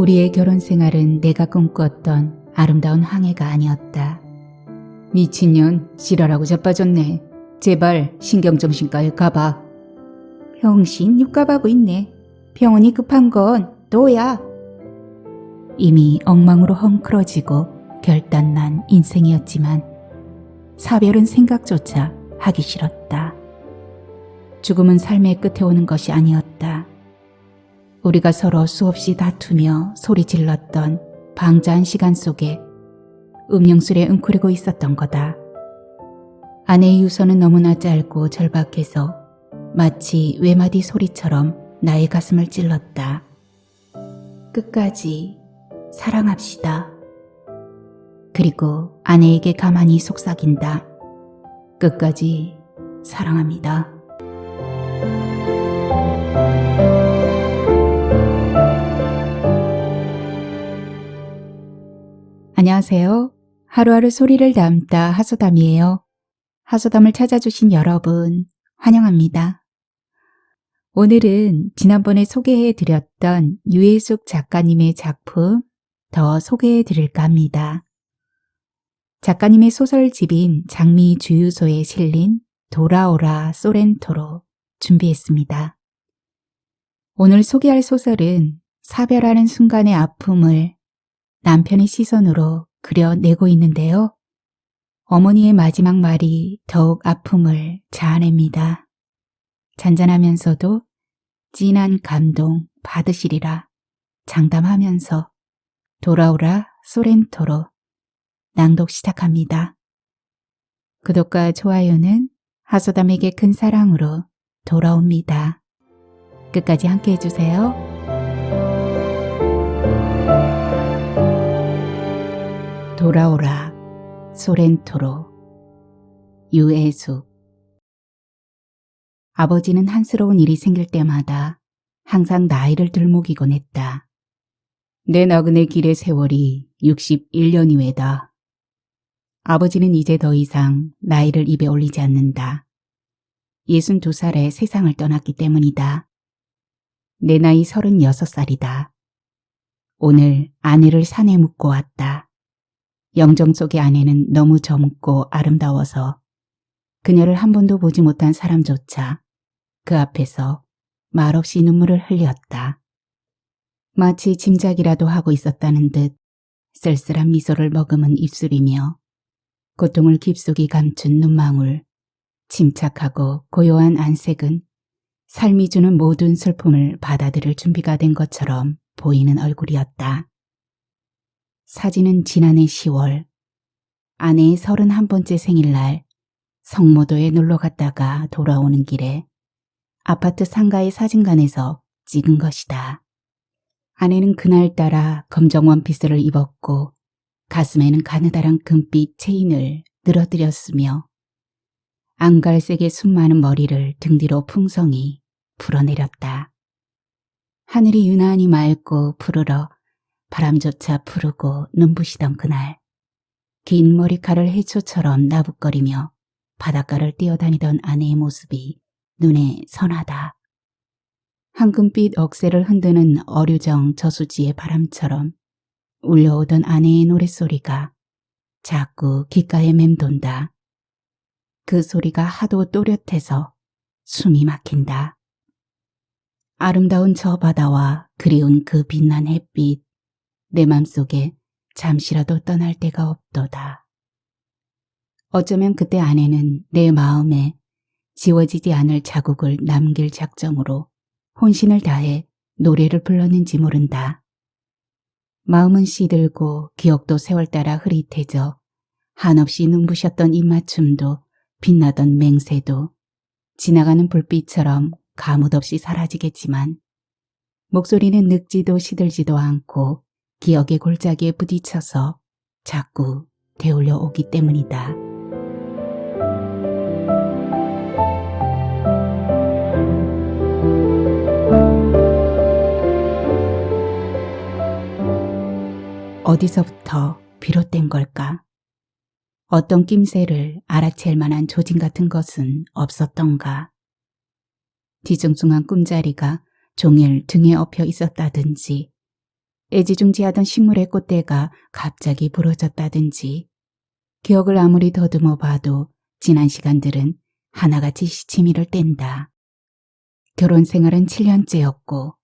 우리의 결혼 생활은 내가 꿈꿨던 아름다운 항해가 아니었다. 미친년, 지랄하고 자빠졌네. 제발 신경정신과에 가봐. 병신 육갑하고 있네. 병원이 급한 건 너야. 이미 엉망으로 헝클어지고 결단난 인생이었지만 사별은 생각조차 하기 싫었다. 죽음은 삶의 끝에 오는 것이 아니었다. 우리가 서로 수없이 다투며 소리 질렀던 방자한 시간 속에 음용술에 웅크리고 있었던 거다. 아내의 유서는 너무나 짧고 절박해서 마치 외마디 소리처럼 나의 가슴을 찔렀다. 끝까지 사랑합시다. 그리고 아내에게 가만히 속삭인다. 끝까지 사랑합니다. 안녕하세요. 하루하루 소리를 담다 하소담이에요. 하소담을 찾아주신 여러분 환영합니다. 오늘은 지난번에 소개해드렸던 유해숙 작가님의 작품 더 소개해드릴까 합니다. 작가님의 소설집인 장미 주유소에 실린 돌아오라 소렌토로 준비했습니다. 오늘 소개할 소설은 사별하는 순간의 아픔을 남편의 시선으로 그려내고 있는데요. 어머니의 마지막 말이 더욱 아픔을 자아냅니다. 잔잔하면서도 진한 감동 받으시리라 장담하면서 돌아오라 소렌토로 낭독 시작합니다. 구독과 좋아요는 하소담에게 큰 사랑으로 돌아옵니다. 끝까지 함께 해주세요. 돌아오라 소렌토로 유해숙. 아버지는 한스러운 일이 생길 때마다 항상 나이를 들먹이곤 했다. 내 나그네 길의 세월이 61년이외다. 아버지는 이제 더 이상 나이를 입에 올리지 않는다. 62살에 세상을 떠났기 때문이다. 내 나이 36살이다. 오늘 아내를 산에 묻고 왔다. 영정 속의 아내는 너무 젊고 아름다워서 그녀를 한 번도 보지 못한 사람조차 그 앞에서 말없이 눈물을 흘렸다. 마치 짐작이라도 하고 있었다는 듯 쓸쓸한 미소를 머금은 입술이며 고통을 깊숙이 감춘 눈망울, 침착하고 고요한 안색은 삶이 주는 모든 슬픔을 받아들일 준비가 된 것처럼 보이는 얼굴이었다. 사진은 지난해 10월 아내의 31번째 생일날 성모도에 놀러 갔다가 돌아오는 길에 아파트 상가의 사진관에서 찍은 것이다. 아내는 그날따라 검정 원피스를 입었고 가슴에는 가느다란 금빛 체인을 늘어뜨렸으며 앙갈색의 숨많은 머리를 등 뒤로 풍성히 풀어내렸다. 하늘이 유난히 맑고 푸르러 바람조차 푸르고 눈부시던 그날, 긴 머리칼을 해초처럼 나붓거리며 바닷가를 뛰어다니던 아내의 모습이 눈에 선하다. 황금빛 억새를 흔드는 어류정 저수지의 바람처럼 울려오던 아내의 노랫소리가 자꾸 귓가에 맴돈다. 그 소리가 하도 또렷해서 숨이 막힌다. 아름다운 저 바다와 그리운 그 빛난 햇빛, 내 맘속에 잠시라도 떠날 데가 없도다. 어쩌면 그때 아내는 내 마음에 지워지지 않을 자국을 남길 작정으로 혼신을 다해 노래를 불렀는지 모른다. 마음은 시들고 기억도 세월 따라 흐릿해져 한없이 눈부셨던 입맞춤도 빛나던 맹세도 지나가는 불빛처럼 가뭇없이 사라지겠지만 목소리는 늙지도 시들지도 않고 기억의 골짜기에 부딪혀서 자꾸 되돌려 오기 때문이다. 어디서부터 비롯된 걸까? 어떤 낌새를 알아챌 만한 조짐 같은 것은 없었던가? 뒤숭숭한 꿈자리가 종일 등에 엎여 있었다든지 애지중지하던 식물의 꽃대가 갑자기 부러졌다든지 기억을 아무리 더듬어 봐도 지난 시간들은 하나같이 시치미를 뗀다. 결혼 생활은 7년째였고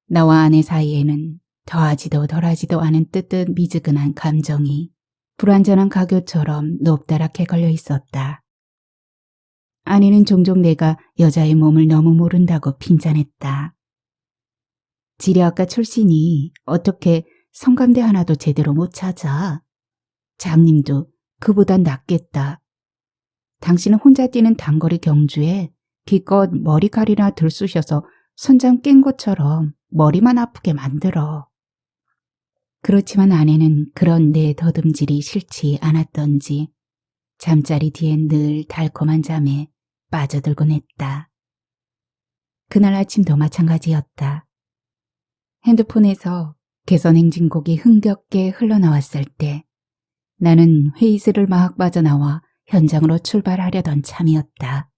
나와 아내 사이에는 더하지도 덜하지도 않은 뜨뜻미지근한 감정이 불완전한 가교처럼 높다랗게 걸려 있었다. 아내는 종종 내가 여자의 몸을 너무 모른다고 빈잔했다. 지리학과 출신이 어떻게 성감대 하나도 제대로 못 찾아. 장님도 그보단 낫겠다. 당신은 혼자 뛰는 단거리 경주에 기껏 머리칼이나 들쑤셔서 선장 깬 것처럼 머리만 아프게 만들어. 그렇지만 아내는 그런 내 더듬질이 싫지 않았던지 잠자리 뒤엔 늘 달콤한 잠에 빠져들곤 했다. 그날 아침도 마찬가지였다. 핸드폰에서 개선 행진곡이 흥겹게 흘러나왔을 때 나는 회의실을 막 빠져나와 현장으로 출발하려던 참이었다.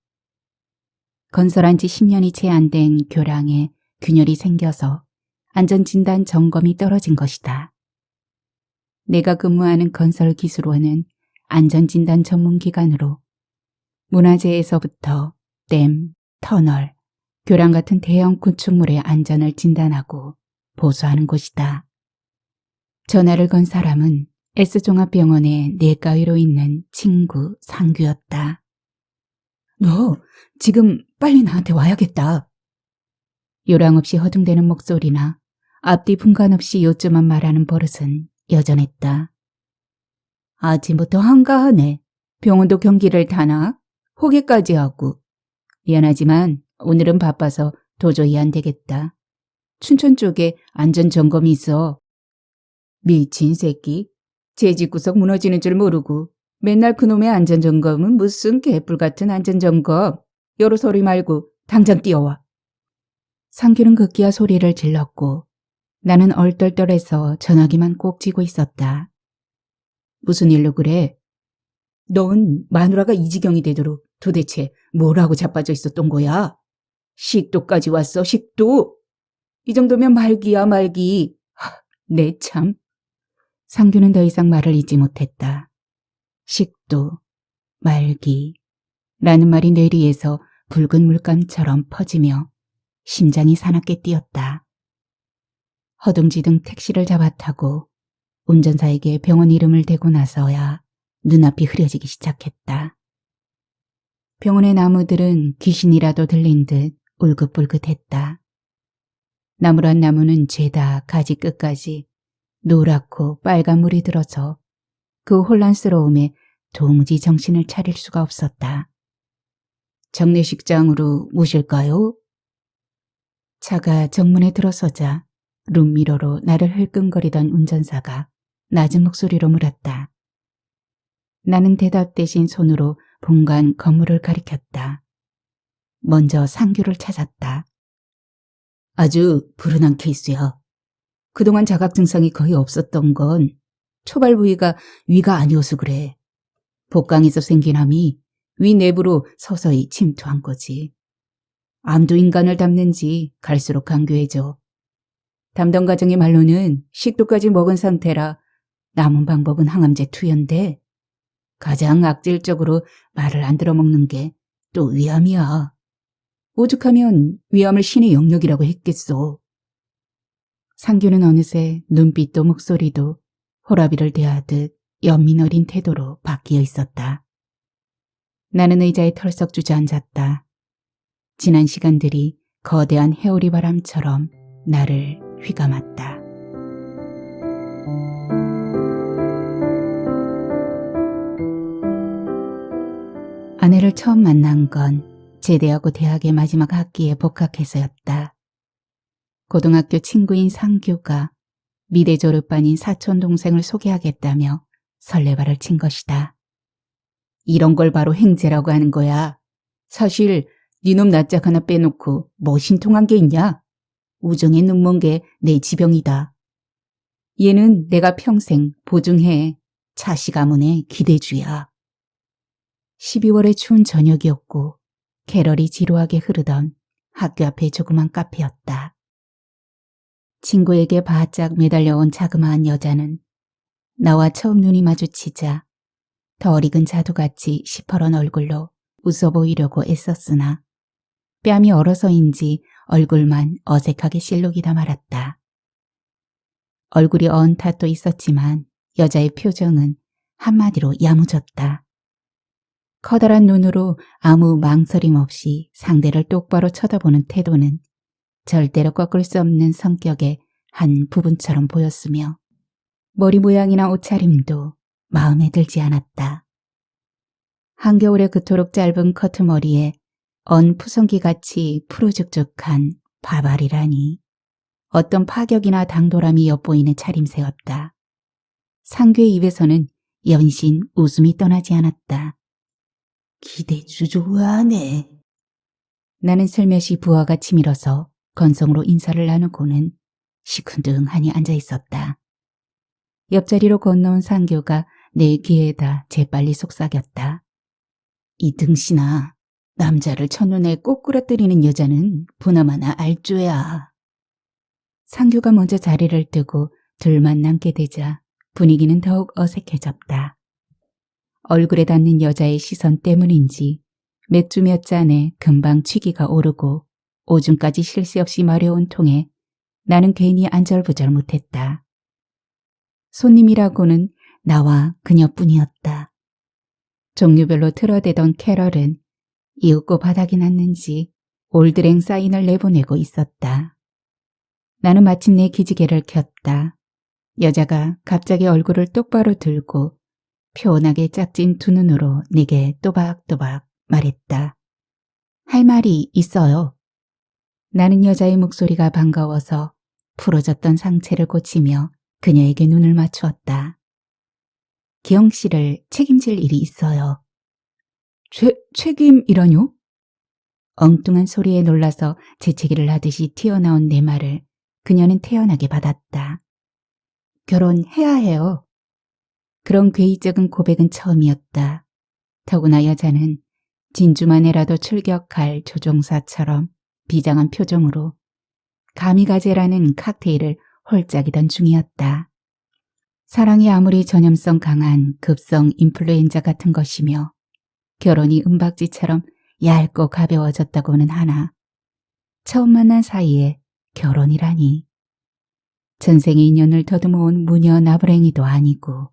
건설한 지 10년이 채 안 된 교량에 균열이 생겨서 안전진단 점검이 떨어진 것이다. 내가 근무하는 건설기술원은 안전진단 전문기관으로 문화재에서부터 댐, 터널, 교량 같은 대형 건축물의 안전을 진단하고 보수하는 곳이다. 전화를 건 사람은 S종합병원의 내과의로 있는 친구 상규였다. 너 지금 빨리 나한테 와야겠다. 요랑 없이 허둥대는 목소리나 앞뒤 분간 없이 요점만 말하는 버릇은 여전했다. 아침부터 한가하네. 병원도 경기를 타나? 호기까지 하고. 미안하지만 오늘은 바빠서 도저히 안 되겠다. 춘천 쪽에 안전점검이 있어. 미친 새끼. 제 집구석 무너지는 줄 모르고 맨날 그놈의 안전점검은 무슨 개뿔 같은 안전점검. 여러 소리 말고 당장 뛰어와. 상규는 급기야 소리를 질렀고 나는 얼떨떨해서 전화기만 꼭 쥐고 있었다. 무슨 일로 그래? 넌 마누라가 이 지경이 되도록 도대체 뭐라고 자빠져 있었던 거야? 식도까지 왔어, 식도. 이 정도면 말기야, 말기. 내 참. 상규는 더 이상 말을 잇지 못했다. 식도, 말기 라는 말이 뇌리에서 붉은 물감처럼 퍼지며 심장이 사납게 뛰었다. 허둥지둥 택시를 잡아 타고 운전사에게 병원 이름을 대고 나서야 눈앞이 흐려지기 시작했다. 병원의 나무들은 귀신이라도 들린 듯 울긋불긋했다. 나무란 나무는 죄다 가지 끝까지 노랗고 빨간 물이 들어서 그 혼란스러움에 도무지 정신을 차릴 수가 없었다. 장례식장으로 모실까요? 차가 정문에 들어서자 룸미러로 나를 흘끔거리던 운전사가 낮은 목소리로 물었다. 나는 대답 대신 손으로 본관 건물을 가리켰다. 먼저 상규를 찾았다. 아주 불운한 케이스야. 그동안 자각 증상이 거의 없었던 건 초발 부위가 위가 아니어서 그래. 복강에서 생긴 암이 위 내부로 서서히 침투한 거지. 암도 인간을 닮는지 갈수록 간교해져. 담당 과장의 말로는 식도까지 먹은 상태라 남은 방법은 항암제 투여인데 가장 악질적으로 말을 안 들어먹는 게 또 위암이야. 오죽하면 위암을 신의 영역이라고 했겠어. 상규는 어느새 눈빛도 목소리도 호라비를 대하듯 연민 어린 태도로 바뀌어 있었다. 나는 의자에 털썩 주저앉았다. 지난 시간들이 거대한 해오리 바람처럼 나를 휘감았다. 아내를 처음 만난 건 제대하고 대학의 마지막 학기에 복학해서였다. 고등학교 친구인 상규가 미대 졸업반인 사촌 동생을 소개하겠다며 설레발을 친 것이다. 이런 걸 바로 행제라고 하는 거야. 사실 니놈 낯짝 하나 빼놓고 뭐 신통한 게 있냐? 우정에 눈먼 게 내 지병이다. 얘는 내가 평생 보증해. 차씨 가문의 기대주야. 12월의 추운 저녁이었고 캐럴이 지루하게 흐르던 학교 앞의 조그만 카페였다. 친구에게 바짝 매달려온 자그마한 여자는 나와 처음 눈이 마주치자 더 익은 자두같이 시퍼런 얼굴로 웃어 보이려고 애썼으나 뺨이 얼어서인지 얼굴만 어색하게 실룩이다 말았다. 얼굴이 어은 탓도 있었지만 여자의 표정은 한마디로 야무졌다. 커다란 눈으로 아무 망설임 없이 상대를 똑바로 쳐다보는 태도는 절대로 꺾을 수 없는 성격의 한 부분처럼 보였으며 머리 모양이나 옷차림도 마음에 들지 않았다. 한겨울에 그토록 짧은 커트머리에 언 푸성기같이 푸르죽죽한 바발이라니 어떤 파격이나 당돌함이 엿보이는 차림새였다. 상규의 입에서는 연신 웃음이 떠나지 않았다. 기대주 좋아하네. 나는 슬며시 부하가 치밀어서 건성으로 인사를 나누고는 시큰둥하니 앉아 있었다. 옆자리로 건너온 상규가 내 귀에다 재빨리 속삭였다. 이 등신아, 남자를 첫눈에 꼭 끌어들이는 여자는 보나마나 알조야. 상규가 먼저 자리를 뜨고 둘만 남게 되자 분위기는 더욱 어색해졌다. 얼굴에 닿는 여자의 시선 때문인지 맥주 몇 잔에 금방 취기가 오르고 오줌까지 쉴 새 없이 마려운 통에 나는 괜히 안절부절 못했다. 손님이라고는 나와 그녀뿐이었다. 종류별로 틀어대던 캐럴은 이윽고 바닥이 났는지 올드랭 사인을 내보내고 있었다. 나는 마침내 기지개를 켰다. 여자가 갑자기 얼굴을 똑바로 들고 표온하게 짝진 두 눈으로 내게 또박또박 말했다. 할 말이 있어요. 나는 여자의 목소리가 반가워서 풀어졌던 상체를 고치며 그녀에게 눈을 맞추었다. 기영 씨를 책임질 일이 있어요. 책임이라뇨? 엉뚱한 소리에 놀라서 재채기를 하듯이 튀어나온 내 말을 그녀는 태연하게 받았다. 결혼해야 해요. 그런 괴이적인 고백은 처음이었다. 더구나 여자는 진주만해라도 출격할 조종사처럼 비장한 표정으로 가미가제라는 칵테일을 홀짝이던 중이었다. 사랑이 아무리 전염성 강한 급성 인플루엔자 같은 것이며 결혼이 은박지처럼 얇고 가벼워졌다고는 하나 처음 만난 사이에 결혼이라니. 전생의 인연을 더듬어온 무녀 나부랭이도 아니고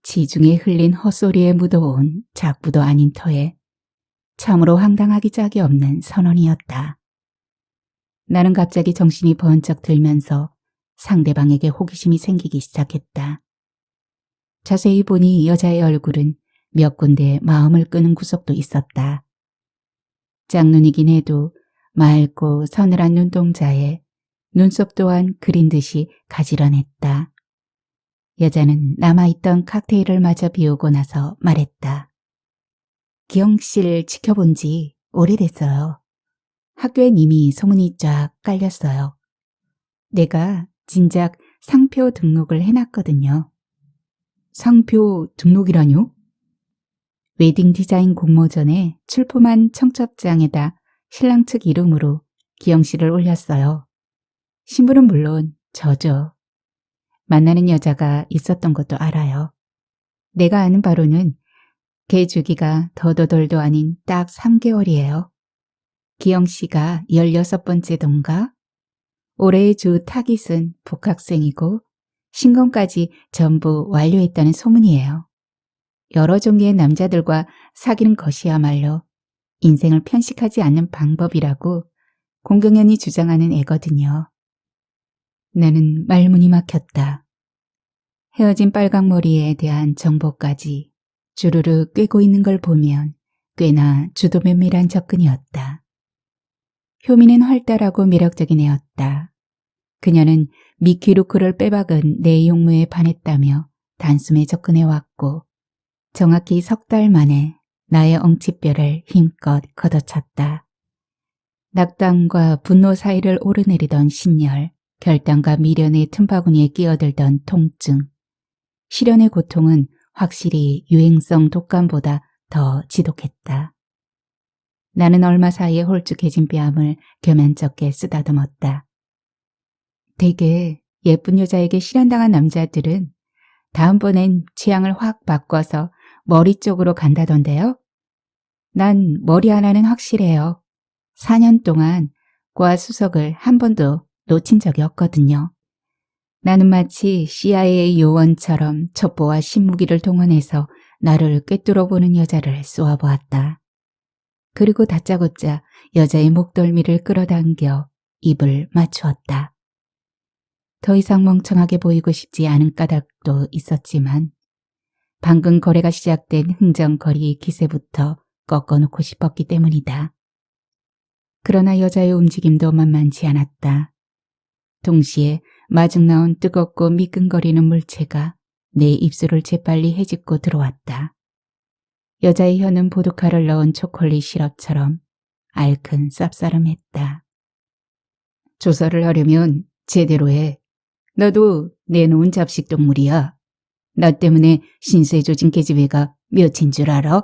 지중해 흘린 헛소리에 묻어온 작부도 아닌 터에 참으로 황당하기 짝이 없는 선언이었다. 나는 갑자기 정신이 번쩍 들면서 상대방에게 호기심이 생기기 시작했다. 자세히 보니 여자의 얼굴은 몇 군데 마음을 끄는 구석도 있었다. 짝눈이긴 해도 맑고 서늘한 눈동자에 눈썹 또한 그린 듯이 가지런했다. 여자는 남아있던 칵테일을 마저 비우고 나서 말했다. 기영 씨를 지켜본 지 오래됐어요. 학교엔 이미 소문이 쫙 깔렸어요. 내가 진작 상표 등록을 해놨거든요. 상표 등록이라뇨? 웨딩 디자인 공모전에 출품한 청첩장에다 신랑 측 이름으로 기영 씨를 올렸어요. 신부는 물론 저죠. 만나는 여자가 있었던 것도 알아요. 내가 아는 바로는 개 주기가 더더덜도 아닌 딱 3개월이에요. 기영 씨가 16번째던가? 올해의 주 타깃은 복학생이고 신검까지 전부 완료했다는 소문이에요. 여러 종류의 남자들과 사귀는 것이야말로 인생을 편식하지 않는 방법이라고 공경연이 주장하는 애거든요. 나는 말문이 막혔다. 헤어진 빨강머리에 대한 정보까지 주르르 꿰고 있는 걸 보면 꽤나 주도 면밀한 접근이었다. 효미는 활달하고 매력적인 애였다. 그녀는 미키루크를 빼박은 내 용무에 반했다며 단숨에 접근해왔고 정확히 3달 만에 나의 엉치뼈를 힘껏 걷어찼다. 낙담과 분노 사이를 오르내리던 신열, 결단과 미련의 틈바구니에 끼어들던 통증, 실연의 고통은 확실히 유행성 독감보다 더 지독했다. 나는 얼마 사이에 홀쭉해진 뺨을 겸연쩍게 쓰다듬었다. 되게 예쁜 여자에게 실현당한 남자들은 다음번엔 취향을 확 바꿔서 머리 쪽으로 간다던데요. 난 머리 하나는 확실해요. 4년 동안 과 수석을 한 번도 놓친 적이 없거든요. 나는 마치 CIA 요원처럼 첩보와 신무기를 동원해서 나를 꿰뚫어보는 여자를 쏘아보았다. 그리고 다짜고짜 여자의 목덜미를 끌어당겨 입을 맞추었다. 더 이상 멍청하게 보이고 싶지 않은 까닭도 있었지만 방금 거래가 시작된 흥정거리 기세부터 꺾어놓고 싶었기 때문이다. 그러나 여자의 움직임도 만만치 않았다. 동시에 마중 나온 뜨겁고 미끈거리는 물체가 내 입술을 재빨리 헤집고 들어왔다. 여자의 혀는 보드카를 넣은 초콜릿 시럽처럼 알큰 쌉싸름했다. 조사를 하려면 제대로 해. 너도 내놓은 잡식 동물이야. 나 때문에 신세 조진 계집애가 몇인 줄 알아?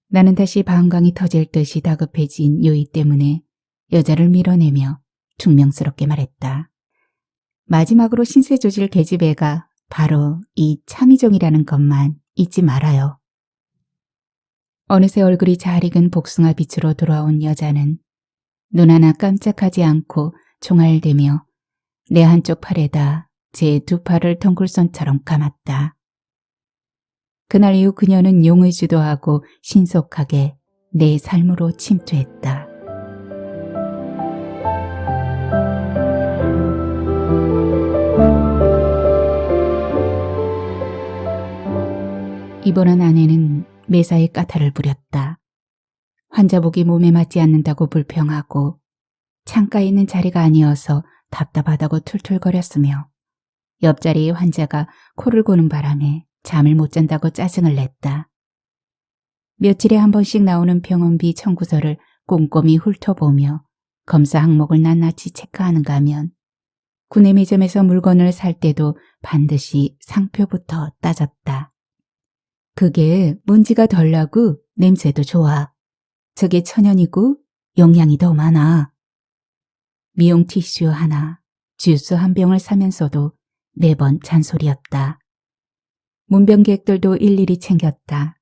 나는 다시 방광이 터질 듯이 다급해진 요의 때문에 여자를 밀어내며 퉁명스럽게 말했다. 마지막으로 신세 조질 계집애가 바로 이 차미종이라는 것만 잊지 말아요. 어느새 얼굴이 잘 익은 복숭아 빛으로 돌아온 여자는 눈 하나 깜짝하지 않고 종알대며 내 한쪽 팔에다 제 두 팔을 덩굴손처럼 감았다. 그날 이후 그녀는 용을 주도하고 신속하게 내 삶으로 침투했다. 입원한 아내는 매사에 까탈을 부렸다. 환자복이 몸에 맞지 않는다고 불평하고 창가에 있는 자리가 아니어서 답답하다고 툴툴거렸으며 옆자리의 환자가 코를 고는 바람에 잠을 못 잔다고 짜증을 냈다. 며칠에 한 번씩 나오는 병원비 청구서를 꼼꼼히 훑어보며 검사 항목을 낱낱이 체크하는가 하면 구내 매점에서 물건을 살 때도 반드시 상표부터 따졌다. 그게 먼지가 덜 나고 냄새도 좋아. 저게 천연이고 영양이 더 많아. 미용 티슈 하나, 주스 한 병을 사면서도 매번 잔소리였다. 문병객들도 일일이 챙겼다.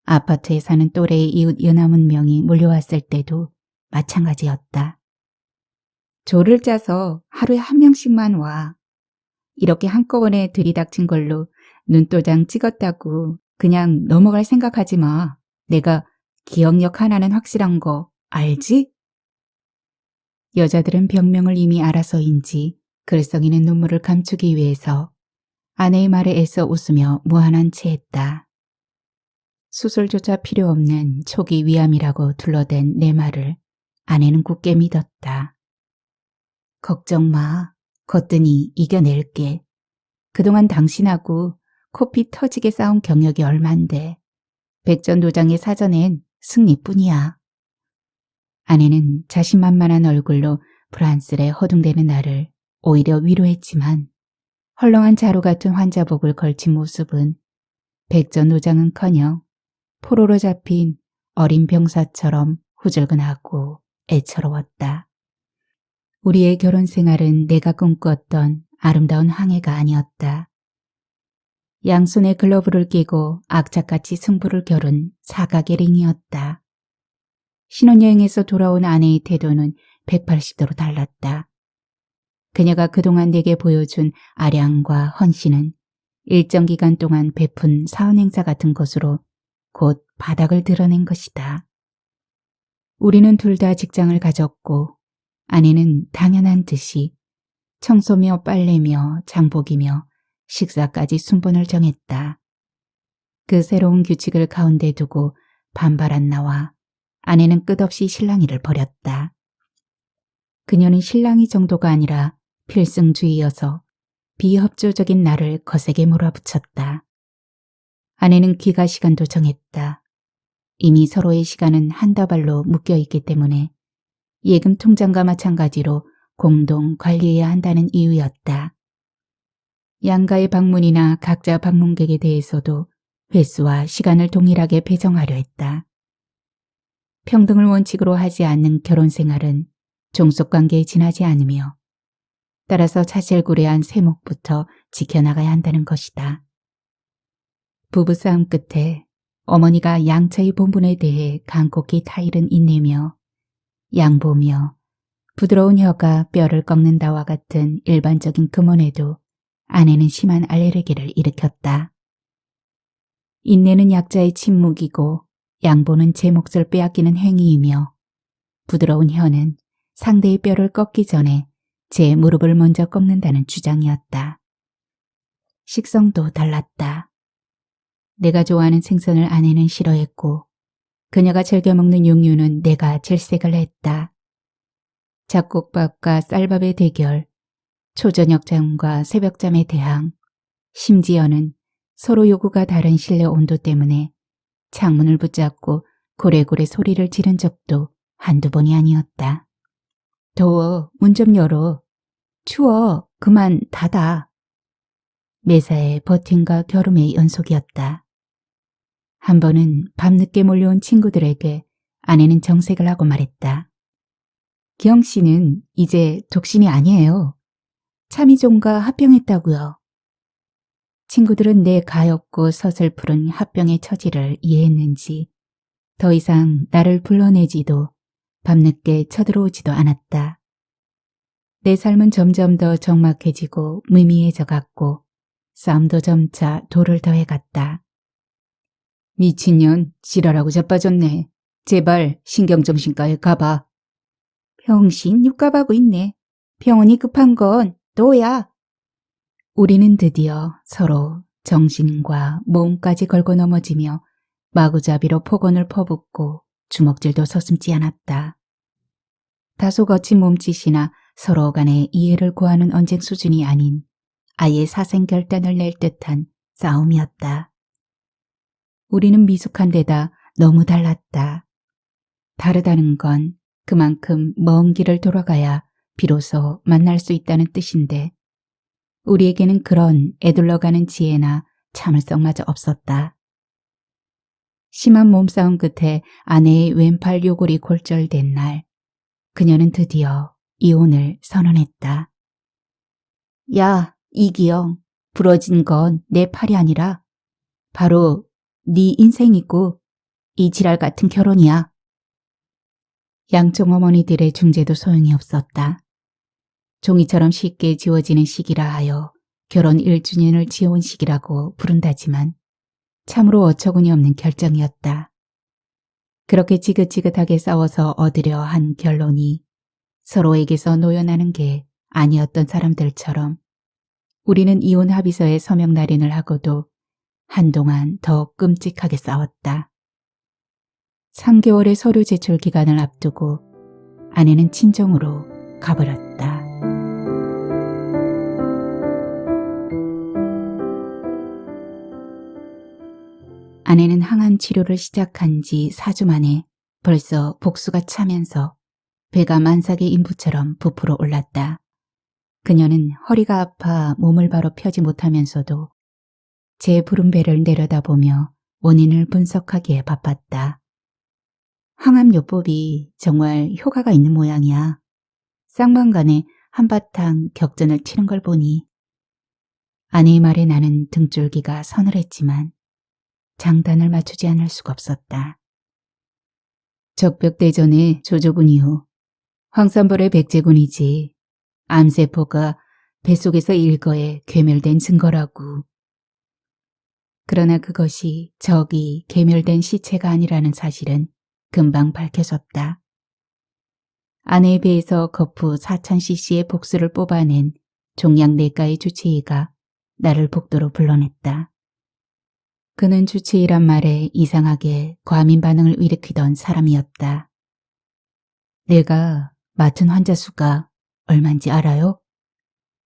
아파트에 사는 또래의 이웃 연하문 명이 몰려왔을 때도 마찬가지였다. 조를 짜서 하루에 한 명씩만 와. 이렇게 한꺼번에 들이닥친 걸로 눈도장 찍었다고 그냥 넘어갈 생각하지 마. 내가 기억력 하나는 확실한 거 알지? 여자들은 병명을 이미 알아서인지 글썽이는 눈물을 감추기 위해서 아내의 말에 애써 웃으며 무한한 체했다. 수술조차 필요 없는 초기 위암이라고 둘러댄 내 말을 아내는 굳게 믿었다. 걱정 마. 거뜬히 이겨낼게. 그동안 당신하고 코피 터지게 싸운 경력이 얼만데 백전도장의 사전엔 승리뿐이야. 아내는 자신만만한 얼굴로 불안스레 허둥대는 나를 오히려 위로했지만 헐렁한 자루 같은 환자복을 걸친 모습은 백전도장은커녕 포로로 잡힌 어린 병사처럼 후줄근하고 애처로웠다. 우리의 결혼 생활은 내가 꿈꿨던 아름다운 항해가 아니었다. 양손에 글러브를 끼고 악착같이 승부를 겨룬 사각의 링이었다. 신혼여행에서 돌아온 아내의 태도는 180도로 달랐다. 그녀가 그동안 내게 보여준 아량과 헌신은 일정 기간 동안 베푼 사은행사 같은 것으로 곧 바닥을 드러낸 것이다. 우리는 둘 다 직장을 가졌고 아내는 당연한 듯이 청소며 빨래며 장보기며 식사까지 순번을 정했다. 그 새로운 규칙을 가운데 두고 반발한 나와 아내는 끝없이 실랑이를 벌였다. 그녀는 실랑이 정도가 아니라 필승주의여서 비협조적인 나를 거세게 몰아붙였다. 아내는 귀가 시간도 정했다. 이미 서로의 시간은 한 다발로 묶여있기 때문에 예금 통장과 마찬가지로 공동 관리해야 한다는 이유였다. 양가의 방문이나 각자 방문객에 대해서도 횟수와 시간을 동일하게 배정하려 했다. 평등을 원칙으로 하지 않는 결혼 생활은 종속관계에 지나지 않으며 따라서 자질구레한 세목부터 지켜나가야 한다는 것이다. 부부싸움 끝에 어머니가 양차의 본분에 대해 간곡히 타일은 인내며 양보며 부드러운 혀가 뼈를 꺾는다와 같은 일반적인 금언에도 아내는 심한 알레르기를 일으켰다. 인내는 약자의 침묵이고 양보는 제 몫을 빼앗기는 행위이며 부드러운 혀는 상대의 뼈를 꺾기 전에 제 무릎을 먼저 꺾는다는 주장이었다. 식성도 달랐다. 내가 좋아하는 생선을 아내는 싫어했고 그녀가 즐겨 먹는 육류는 내가 질색을 했다. 잡곡밥과 쌀밥의 대결, 초저녁잠과 새벽잠의 대항, 심지어는 서로 요구가 다른 실내 온도 때문에 창문을 붙잡고 고래고래 소리를 지른 적도 한두 번이 아니었다. 더워, 문 좀 열어. 추워, 그만 닫아. 매사에 버팀과 겨름의 연속이었다. 한 번은 밤늦게 몰려온 친구들에게 아내는 정색을 하고 말했다. 기영 씨는 이제 독신이 아니에요. 참이종과 합병했다고요. 친구들은 내 가엾고 서슬푸른 합병의 처지를 이해했는지 더 이상 나를 불러내지도 밤늦게 쳐들어오지도 않았다. 내 삶은 점점 더 적막해지고 무미해져 갔고 싸움도 점차 돌을 더해갔다. 미친년, 지랄하고 자빠졌네. 제발 신경정신과에 가봐. 병신 육갑하고 있네. 병원이 급한 건 너야. 우리는 드디어 서로 정신과 몸까지 걸고 넘어지며 마구잡이로 폭언을 퍼붓고 주먹질도 서슴지 않았다. 다소 거친 몸짓이나 서로 간의 이해를 구하는 언쟁 수준이 아닌 아예 사생결단을 낼 듯한 싸움이었다. 우리는 미숙한 데다 너무 달랐다. 다르다는 건 그만큼 먼 길을 돌아가야 비로소 만날 수 있다는 뜻인데 우리에게는 그런 애둘러가는 지혜나 참을성마저 없었다. 심한 몸싸움 끝에 아내의 왼팔 요골이 골절된 날 그녀는 드디어 이혼을 선언했다. 야, 이기영, 부러진 건 내 팔이 아니라 바로 네 인생이고 이 지랄 같은 결혼이야. 양쪽 어머니들의 중재도 소용이 없었다. 종이처럼 쉽게 지워지는 시기라 하여 결혼 1주년을 지어온 시기라고 부른다지만 참으로 어처구니 없는 결정이었다. 그렇게 지긋지긋하게 싸워서 얻으려 한 결론이 서로에게서 놓여나는 게 아니었던 사람들처럼 우리는 이혼 합의서에 서명 날인을 하고도 한동안 더 끔찍하게 싸웠다. 3개월의 서류 제출 기간을 앞두고 아내는 친정으로 가버렸다. 아내는 항암 치료를 시작한 지 4주 만에 벌써 복수가 차면서 배가 만삭의 인부처럼 부풀어 올랐다. 그녀는 허리가 아파 몸을 바로 펴지 못하면서도 제 부른 배를 내려다보며 원인을 분석하기에 바빴다. 항암요법이 정말 효과가 있는 모양이야. 쌍방간에 한바탕 격전을 치른 걸 보니 아내의 말에 나는 등줄기가 서늘했지만 장단을 맞추지 않을 수가 없었다. 적벽대전의 조조군 이후 황산벌의 백제군이지 암세포가 뱃속에서 일거에 괴멸된 증거라고. 그러나 그것이 적이 괴멸된 시체가 아니라는 사실은 금방 밝혀졌다. 아내의 배에서 거푸 4000cc의 복수를 뽑아낸 종양내과의 주치의가 나를 복도로 불러냈다. 그는 주치의란 말에 이상하게 과민 반응을 일으키던 사람이었다. 내가 맡은 환자 수가 얼만지 알아요?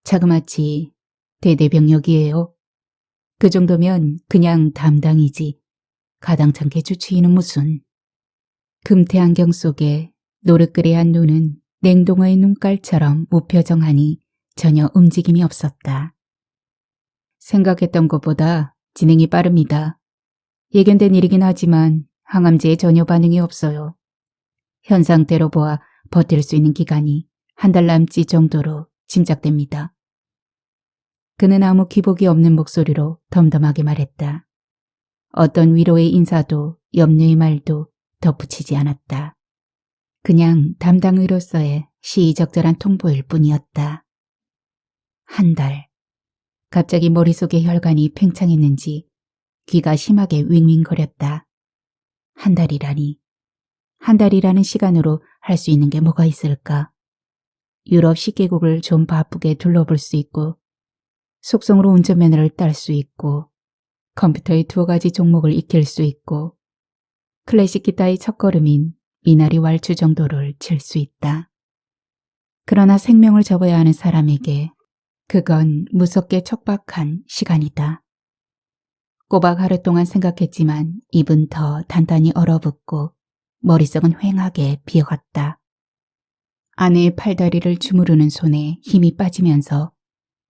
자그마치 대대병력이에요. 그 정도면 그냥 담당이지. 가당찮게 주치의는 무슨. 금태 안경 속에 노릇그레한 눈은 냉동어의 눈깔처럼 무표정하니 전혀 움직임이 없었다. 생각했던 것보다 진행이 빠릅니다. 예견된 일이긴 하지만 항암제에 전혀 반응이 없어요. 현 상태로 보아 버틸 수 있는 기간이 한 달 남짓 정도로 짐작됩니다. 그는 아무 기복이 없는 목소리로 덤덤하게 말했다. 어떤 위로의 인사도 염려의 말도 덧붙이지 않았다. 그냥 담당의로서의 시의적절한 통보일 뿐이었다. 한 달. 갑자기 머릿속의 혈관이 팽창했는지 귀가 심하게 윙윙거렸다. 한 달이라니. 한 달이라는 시간으로 할 수 있는 게 뭐가 있을까? 유럽 10개국을 좀 바쁘게 둘러볼 수 있고 속성으로 운전면허를 딸 수 있고 컴퓨터의 2가지 종목을 익힐 수 있고 클래식 기타의 첫걸음인 미나리 왈츠 정도를 칠 수 있다. 그러나 생명을 접어야 하는 사람에게 그건 무섭게 촉박한 시간이다. 꼬박 하루 동안 생각했지만 입은 더 단단히 얼어붙고 머릿속은 휑하게 비어갔다. 아내의 팔다리를 주무르는 손에 힘이 빠지면서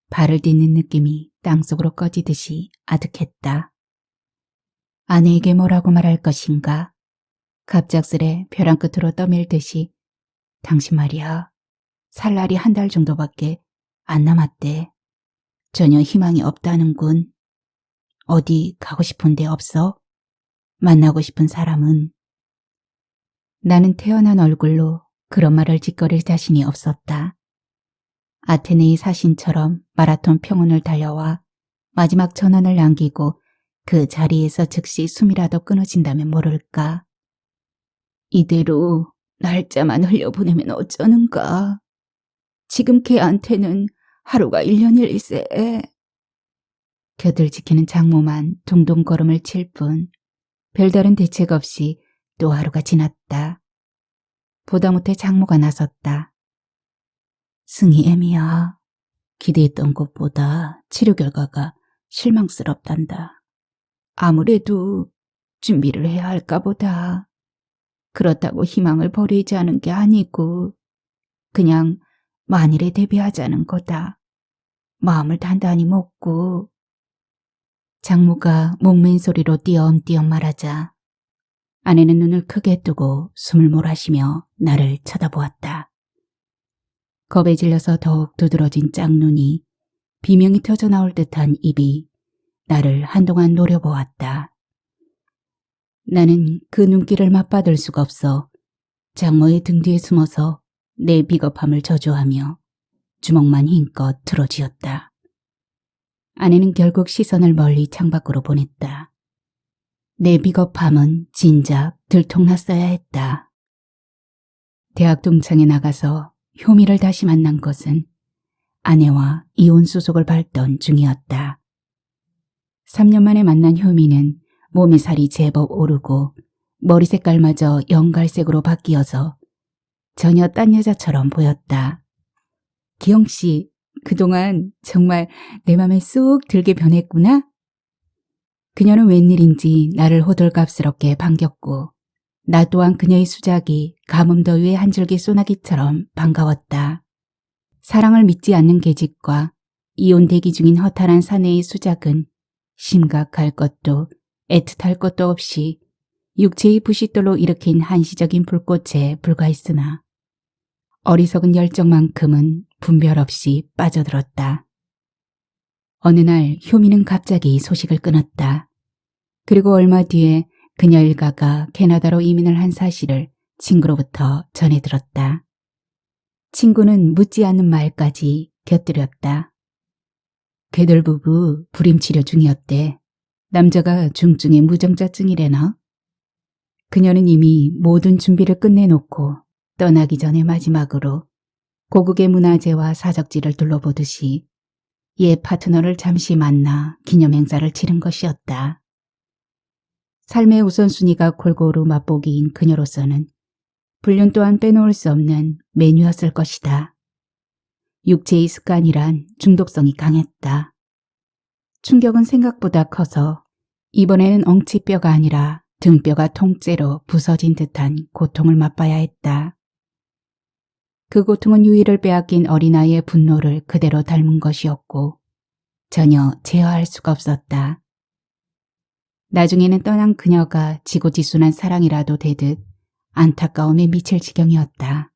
발을 딛는 느낌이 땅속으로 꺼지듯이 아득했다. 아내에게 뭐라고 말할 것인가? 갑작스레 벼랑 끝으로 떠밀듯이 당신 말이야. 살 날이 한 달 정도밖에 안 남았대. 전혀 희망이 없다는군. 어디 가고 싶은 데 없어? 만나고 싶은 사람은? 나는 태어난 얼굴로 그런 말을 짓거릴 자신이 없었다. 아테네의 사신처럼 마라톤 평원을 달려와 마지막 전환을 남기고 그 자리에서 즉시 숨이라도 끊어진다면 모를까. 이대로 날짜만 흘려보내면 어쩌는가. 지금 걔한테는 하루가 1년일세. 곁을 지키는 장모만 둥둥 걸음을 칠 뿐 별다른 대책 없이 또 하루가 지났다. 보다 못해 장모가 나섰다. 승희 애미야. 기대했던 것보다 치료 결과가 실망스럽단다. 아무래도 준비를 해야 할까 보다. 그렇다고 희망을 버리지 않은 게 아니고 그냥 만일에 대비하자는 거다. 마음을 단단히 먹고. 장모가 목맨 소리로 띄엄띄엄 말하자 아내는 눈을 크게 뜨고 숨을 몰아쉬며 나를 쳐다보았다. 겁에 질려서 더욱 두드러진 짝눈이 비명이 터져나올 듯한 입이 나를 한동안 노려보았다. 나는 그 눈길을 맞받을 수가 없어 장모의 등 뒤에 숨어서 내 비겁함을 저주하며 주먹만 힘껏 들어쥐었다. 아내는 결국 시선을 멀리 창밖으로 보냈다. 내 비겁함은 진작 들통났어야 했다. 대학 동창회 나가서 효미를 다시 만난 것은 아내와 이혼 수속을 밟던 중이었다. 3년 만에 만난 효미는 몸의 살이 제법 오르고 머리 색깔마저 연갈색으로 바뀌어서 전혀 딴 여자처럼 보였다. 기영씨, 그동안 정말 내 맘에 쏙 들게 변했구나? 그녀는 웬일인지 나를 호들갑스럽게 반겼고 나 또한 그녀의 수작이 가뭄더위의 한 줄기 소나기처럼 반가웠다. 사랑을 믿지 않는 계집과 이혼 대기 중인 허탈한 사내의 수작은 심각할 것도 애틋할 것도 없이 육체의 부싯돌로 일으킨 한시적인 불꽃에 불과했으나 어리석은 열정만큼은 분별 없이 빠져들었다. 어느 날 효미는 갑자기 소식을 끊었다. 그리고 얼마 뒤에 그녀 일가가 캐나다로 이민을 한 사실을 친구로부터 전해 들었다. 친구는 묻지 않는 말까지 곁들였다. 걔들 부부 불임치료 중이었대. 남자가 중증의 무정자증이래나? 그녀는 이미 모든 준비를 끝내놓고 떠나기 전에 마지막으로 고국의 문화재와 사적지를 둘러보듯이 옛 파트너를 잠시 만나 기념행사를 치른 것이었다. 삶의 우선순위가 골고루 맛보기인 그녀로서는 불륜 또한 빼놓을 수 없는 메뉴였을 것이다. 육체의 습관이란 중독성이 강했다. 충격은 생각보다 커서 이번에는 엉치뼈가 아니라 등뼈가 통째로 부서진 듯한 고통을 맛봐야 했다. 그 고통은 유의를 빼앗긴 어린아이의 분노를 그대로 닮은 것이었고 전혀 제어할 수가 없었다. 나중에는 떠난 그녀가 지고지순한 사랑이라도 되듯 안타까움에 미칠 지경이었다.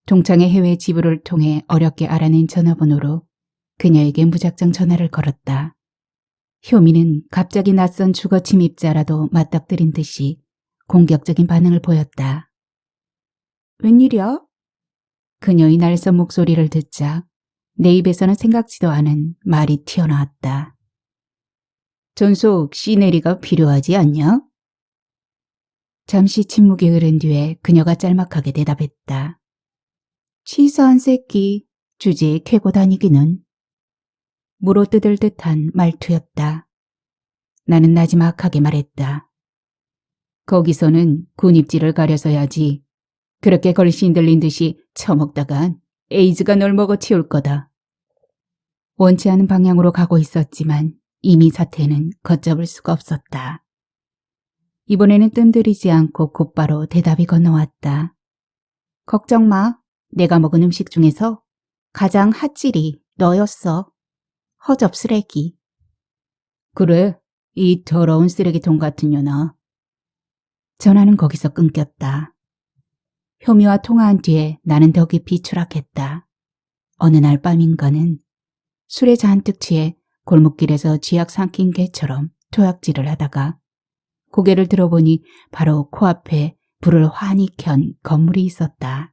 동창의 해외 지부를 통해 어렵게 알아낸 전화번호로 그녀에게 무작정 전화를 걸었다. 효미는 갑자기 낯선 주거 침입자라도 맞닥뜨린 듯이 공격적인 반응을 보였다. 웬일이야? 그녀의 날선 목소리를 듣자 내 입에서는 생각지도 않은 말이 튀어나왔다. 전속 시네리가 필요하지 않냐? 잠시 침묵이 흐른 뒤에 그녀가 짤막하게 대답했다. 치사한 새끼, 주제에 캐고 다니기는. 물어뜯을 듯한 말투였다. 나는 나지막하게 말했다. 거기서는 군입질을 가려서야지. 그렇게 걸신 들린 듯이 처먹다간 에이즈가 널 먹어치울 거다. 원치 않은 방향으로 가고 있었지만 이미 사태는 걷잡을 수가 없었다. 이번에는 뜸들이지 않고 곧바로 대답이 건너왔다. 걱정 마. 내가 먹은 음식 중에서 가장 핫질이 너였어. 허접 쓰레기. 그래, 이 더러운 쓰레기통 같은 년아. 전화는 거기서 끊겼다. 효미와 통화한 뒤에 나는 더 깊이 추락했다. 어느 날 밤인가는 술에 잔뜩 취해 골목길에서 쥐약 삼킨 개처럼 토약질을 하다가 고개를 들어보니 바로 코앞에 불을 환히 켠 건물이 있었다.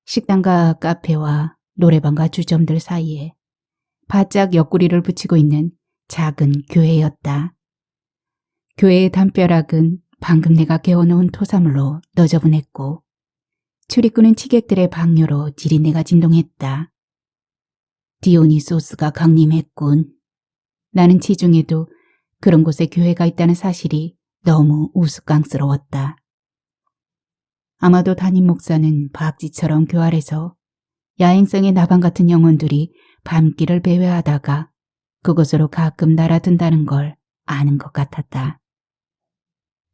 식당과 카페와 노래방과 주점들 사이에 바짝 옆구리를 붙이고 있는 작은 교회였다. 교회의 담벼락은 방금 내가 개어놓은 토사물로 너저분했고 출입구는 취객들의 방뇨로 지린내가 진동했다. 디오니소스가 강림했군. 나는 지중에도 그런 곳에 교회가 있다는 사실이 너무 우스꽝스러웠다. 아마도 담임 목사는 박쥐처럼 교활해서 야행성의 나방 같은 영혼들이 밤길을 배회하다가 그곳으로 가끔 날아든다는 걸 아는 것 같았다.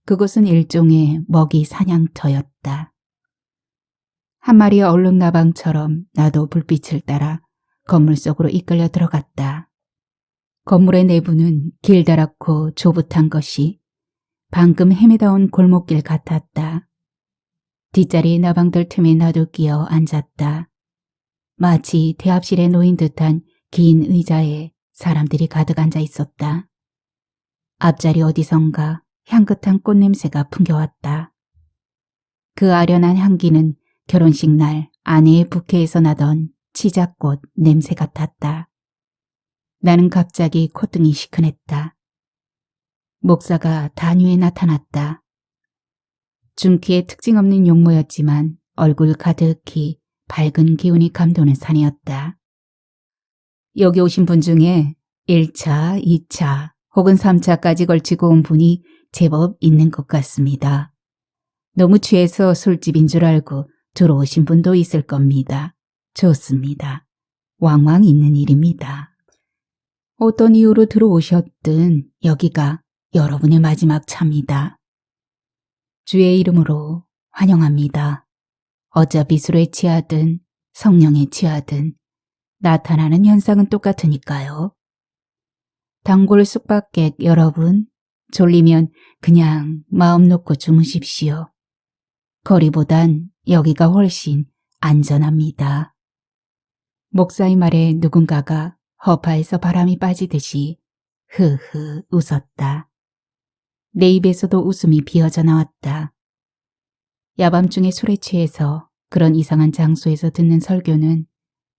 그곳은 일종의 먹이 사냥터였다. 한 마리의 얼룩나방처럼 나도 불빛을 따라 건물 속으로 이끌려 들어갔다. 건물의 내부는 길다랗고 조붓한 것이 방금 헤매다 온 골목길 같았다. 뒷자리 나방들 틈에 나도 끼어 앉았다. 마치 대합실에 놓인 듯한 긴 의자에 사람들이 가득 앉아 있었다. 앞자리 어디선가 향긋한 꽃냄새가 풍겨왔다. 그 아련한 향기는 결혼식 날 아내의 부케에서 나던 치자꽃 냄새 같았다. 나는 갑자기 콧등이 시큰했다. 목사가 단위에 나타났다. 중키의 특징 없는 용모였지만 얼굴 가득히 밝은 기운이 감도는 산이었다. 여기 오신 분 중에 1차, 2차 혹은 3차까지 걸치고 온 분이 제법 있는 것 같습니다. 너무 취해서 술집인 줄 알고 들어오신 분도 있을 겁니다. 좋습니다. 왕왕 있는 일입니다. 어떤 이유로 들어오셨든 여기가 여러분의 마지막 차입니다. 주의 이름으로 환영합니다. 어차피 술에 취하든 성령에 취하든 나타나는 현상은 똑같으니까요. 단골 숙박객 여러분, 졸리면 그냥 마음 놓고 주무십시오. 거리보단 여기가 훨씬 안전합니다. 목사의 말에 누군가가 허파에서 바람이 빠지듯이 흐흐 웃었다. 내 입에서도 웃음이 비어져 나왔다. 야밤중에 술에 취해서 그런 이상한 장소에서 듣는 설교는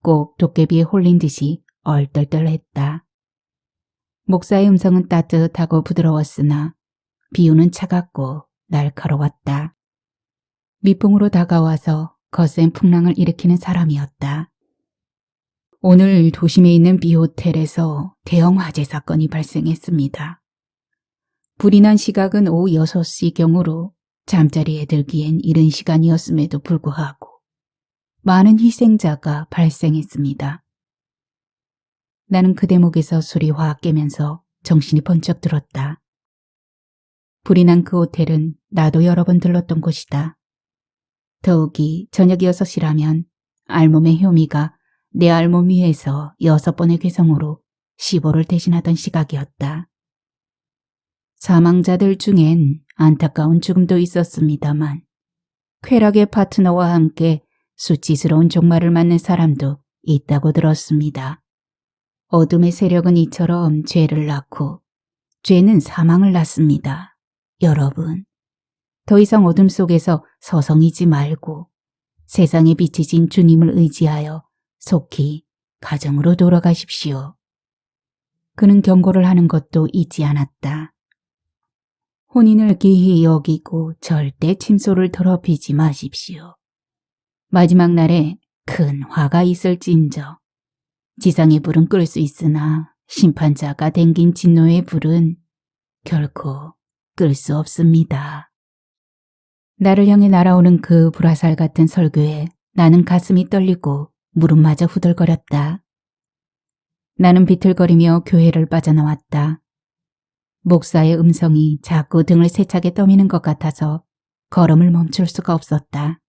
꼭 도깨비에 홀린 듯이 얼떨떨했다. 목사의 음성은 따뜻하고 부드러웠으나 비유는 차갑고 날카로웠다. 미풍으로 다가와서 거센 풍랑을 일으키는 사람이었다. 오늘 도심에 있는 B호텔에서 대형 화재 사건이 발생했습니다. 불이 난 시각은 오후 6시경으로 잠자리에 들기엔 이른 시간이었음에도 불구하고 많은 희생자가 발생했습니다. 나는 그 대목에서 술이 확 깨면서 정신이 번쩍 들었다. 불이 난 그 호텔은 나도 여러 번 들렀던 곳이다. 더욱이 저녁 6시라면 알몸의 효미가 내 알몸 위에서 6번의 괴성으로 시보를 대신하던 시각이었다. 사망자들 중엔 안타까운 죽음도 있었습니다만 쾌락의 파트너와 함께 수치스러운 종말을 맞는 사람도 있다고 들었습니다. 어둠의 세력은 이처럼 죄를 낳고 죄는 사망을 낳습니다. 여러분, 더 이상 어둠 속에서 서성이지 말고 세상에 비치신 주님을 의지하여 속히 가정으로 돌아가십시오. 그는 경고를 하는 것도 잊지 않았다. 혼인을 기히 여기고 절대 침소를 더럽히지 마십시오. 마지막 날에 큰 화가 있을진저 지상의 불은 끌 수 있으나 심판자가 댕긴 진노의 불은 결코 끌 수 없습니다. 나를 향해 날아오는 그 불화살 같은 설교에 나는 가슴이 떨리고 무릎마저 후들거렸다. 나는 비틀거리며 교회를 빠져나왔다. 목사의 음성이 자꾸 등을 세차게 떠미는 것 같아서 걸음을 멈출 수가 없었다.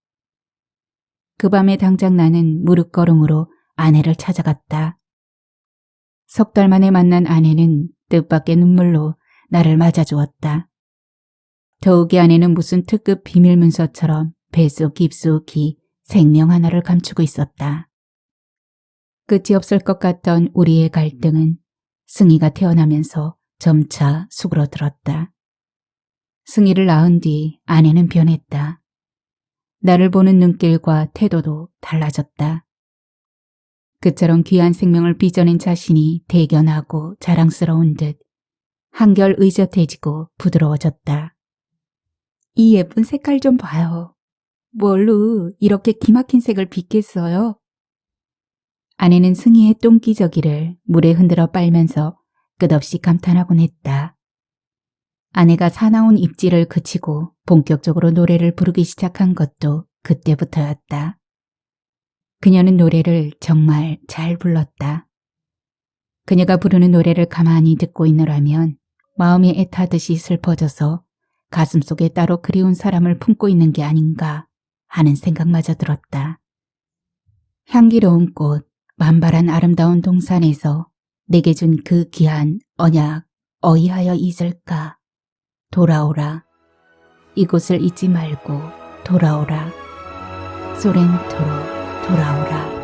그 밤에 당장 나는 무릎걸음으로 아내를 찾아갔다. 석 달 만에 만난 아내는 뜻밖의 눈물로 나를 맞아주었다. 더욱이 아내는 무슨 특급 비밀 문서처럼 뱃속 깊숙이 생명 하나를 감추고 있었다. 끝이 없을 것 같던 우리의 갈등은 승희가 태어나면서 점차 수그러들었다. 승희를 낳은 뒤 아내는 변했다. 나를 보는 눈길과 태도도 달라졌다. 그처럼 귀한 생명을 빚어낸 자신이 대견하고 자랑스러운 듯 한결 의젓해지고 부드러워졌다. 이 예쁜 색깔 좀 봐요. 뭘로 이렇게 기막힌 색을 빚겠어요? 아내는 승희의 똥기저귀를 물에 흔들어 빨면서 끝없이 감탄하곤 했다. 아내가 사나운 입질을 그치고 본격적으로 노래를 부르기 시작한 것도 그때부터였다. 그녀는 노래를 정말 잘 불렀다. 그녀가 부르는 노래를 가만히 듣고 있노라면 마음이 애타듯이 슬퍼져서 가슴속에 따로 그리운 사람을 품고 있는 게 아닌가 하는 생각마저 들었다. 향기로운 꽃, 만발한 아름다운 동산에서 내게 준 그 귀한 언약 어이하여 잊을까? 돌아오라. 이곳을 잊지 말고 돌아오라. 소렌토로 돌아오라.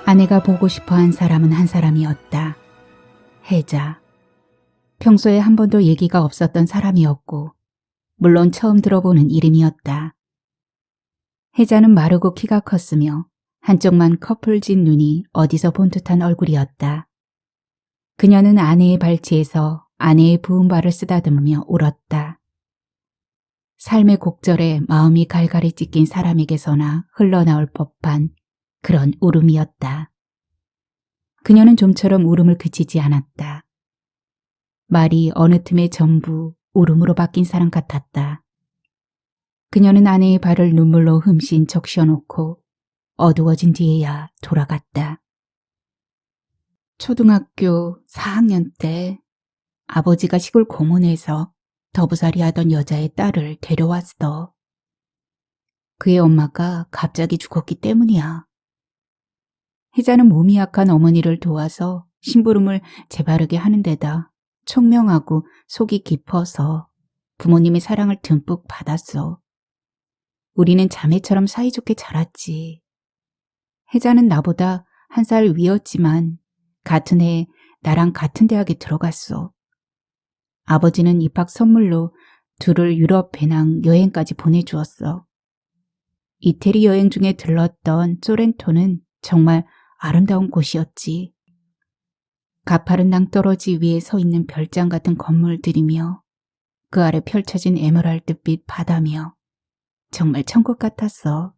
아내가 보고 싶어한 사람은 한 사람이었다. 혜자. 평소에 한 번도 얘기가 없었던 사람이었고 물론 처음 들어보는 이름이었다. 혜자는 마르고 키가 컸으며 한쪽만 커플진 눈이 어디서 본 듯한 얼굴이었다. 그녀는 아내의 발치에서 아내의 부은 발을 쓰다듬으며 울었다. 삶의 곡절에 마음이 갈갈이 찢긴 사람에게서나 흘러나올 법한 그런 울음이었다. 그녀는 좀처럼 울음을 그치지 않았다. 말이 어느 틈에 전부 울음으로 바뀐 사람 같았다. 그녀는 아내의 발을 눈물로 흠씬 적셔놓고 어두워진 뒤에야 돌아갔다. 초등학교 4학년 때 아버지가 시골 공원에서 더부살이 하던 여자의 딸을 데려왔어. 그의 엄마가 갑자기 죽었기 때문이야. 혜자는 몸이 약한 어머니를 도와서 심부름을 재바르게 하는 데다 총명하고 속이 깊어서 부모님의 사랑을 듬뿍 받았어. 우리는 자매처럼 사이좋게 자랐지. 혜자는 나보다 한 살 위였지만 같은 해에 나랑 같은 대학에 들어갔어. 아버지는 입학 선물로 둘을 유럽 배낭 여행까지 보내주었어. 이태리 여행 중에 들렀던 소렌토는 정말 아름다운 곳이었지. 가파른 낭떠러지 위에 서 있는 별장 같은 건물들이며 그 아래 펼쳐진 에메랄드빛 바다며 정말 천국 같았어.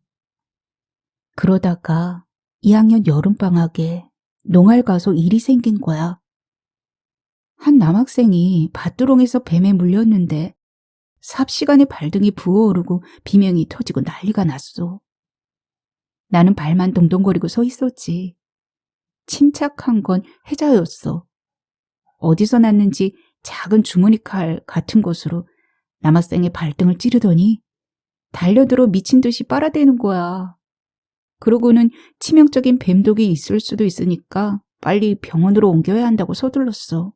그러다가 2학년 여름방학에 농활 가서 일이 생긴 거야. 한 남학생이 밭두렁에서 뱀에 물렸는데 삽시간에 발등이 부어오르고 비명이 터지고 난리가 났어. 나는 발만 동동거리고 서 있었지. 침착한 건 혜자였어. 어디서 났는지 작은 주머니 칼 같은 것으로 남학생의 발등을 찌르더니 달려들어 미친 듯이 빨아대는 거야. 그러고는 치명적인 뱀독이 있을 수도 있으니까 빨리 병원으로 옮겨야 한다고 서둘렀어.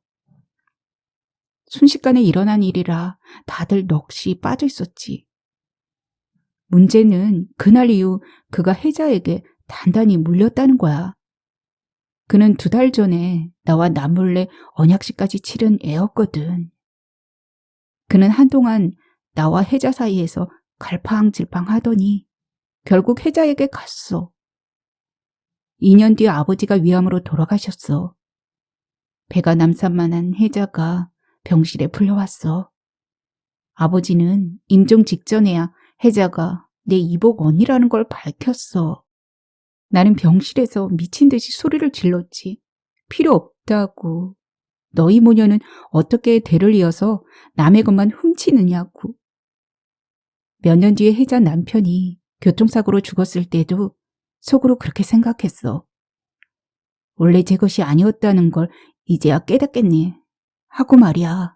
순식간에 일어난 일이라 다들 넋이 빠져 있었지. 문제는 그날 이후 그가 혜자에게 단단히 물렸다는 거야. 그는 2달 전에 나와 남몰래 언약식까지 치른 애였거든. 그는 한동안 나와 혜자 사이에서 갈팡질팡 하더니 결국 혜자에게 갔어. 2년 뒤에 아버지가 위암으로 돌아가셨어. 배가 남산만한 혜자가 병실에 풀려왔어. 아버지는 임종 직전에야 혜자가 내 이복 언니라는 걸 밝혔어. 나는 병실에서 미친 듯이 소리를 질렀지. 필요 없다고. 너희 모녀는 어떻게 대를 이어서 남의 것만 훔치느냐고. 몇 년 뒤에 혜자 남편이 교통사고로 죽었을 때도 속으로 그렇게 생각했어. 원래 제 것이 아니었다는 걸 이제야 깨닫겠니 하고 말이야.